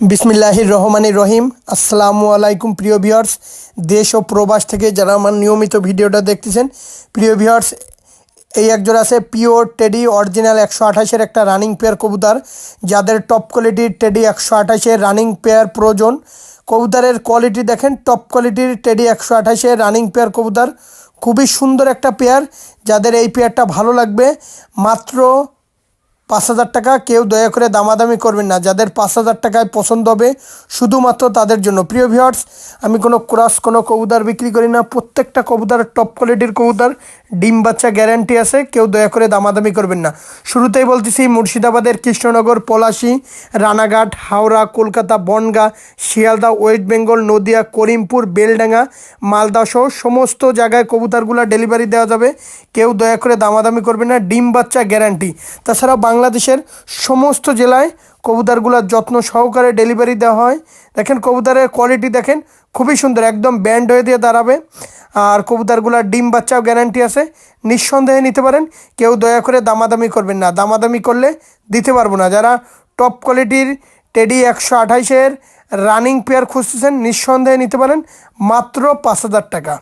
বিসমিল্লাহির রহমানির রহিম। আসসালামু আলাইকুম প্রিয় ভিউয়ার্স, দেশ ও প্রবাস থেকে যারা আমার নিয়মিত ভিডিওটা দেখতেছেন, প্রিয় ভিউয়ার্স, এই একজোড়া আছে পিওর টেডি অরিজিনাল 128-এর একটা রানিং পেয়ার কবুতর। যাদের টপ কোয়ালিটির টেডি 128-এর রানিং পেয়ার প্রয়োজন, কবুতরের কোয়ালিটি দেখেন, টপ কোয়ালিটির টেডি 128-এর রানিং পেয়ার কবুতর, খুবই সুন্দর একটা পেয়ার। যাদের এই পেয়ারটা ভালো লাগবে, মাত্র 5,000 টাকা। কেউ দয়া করে দামাদামি করবেন না। যাদের 5,000 টাকায় পছন্দ হবে শুধুমাত্র তাদের জন্য। প্রিয় ভিউয়ার্স, আমি কোনো ক্রস কোনো কবুতর বিক্রি করি না। প্রত্যেকটা কবুতর টপ কোয়ালিটির কবুতর, ডিম বাচ্চা গ্যারান্টি আছে। কেউ দয়া করে দামাদামি করবেন না। শুরুতেই বলতেছি, মুর্শিদাবাদের কৃষ্ণনগর, পলাশী, রানাঘাট, হাওড়া, কলকাতা, বনগাঁ, শিয়ালদা, ওয়েস্ট বেঙ্গল, নদিয়া, করিমপুর, বেলডাঙ্গা, মালদা সহ সমস্ত জায়গায় কবুতরগুলো ডেলিভারি দেওয়া যাবে। কেউ দয়া করে দামাদামি করবেন না, ডিম বাচ্চা গ্যারান্টি। তাছাড়া বাংলাদেশের সমস্ত জেলায় কবুতরগুলোর যত্ন সহকারে ডেলিভারি দেওয়া হয়। দেখেন কবুতরের কোয়ালিটি দেখেন, খুবই সুন্দর, একদম ব্যান্ড হয়ে দিয়ে দাঁড়াবে। আর কবুতরগুলোর ডিম বাচ্চাও গ্যারান্টি আছে, নিঃসন্দেহে নিতে পারেন। কেউ দয়া করে দামাদামি করবেন না, দামাদামি করলে দিতে পারবো না। যারা টপ কোয়ালিটির টেডি 128-এর রানিং পেয়ার খুঁজতেছেন, নিঃসন্দেহে নিতে পারেন, মাত্র 5,000 টাকা।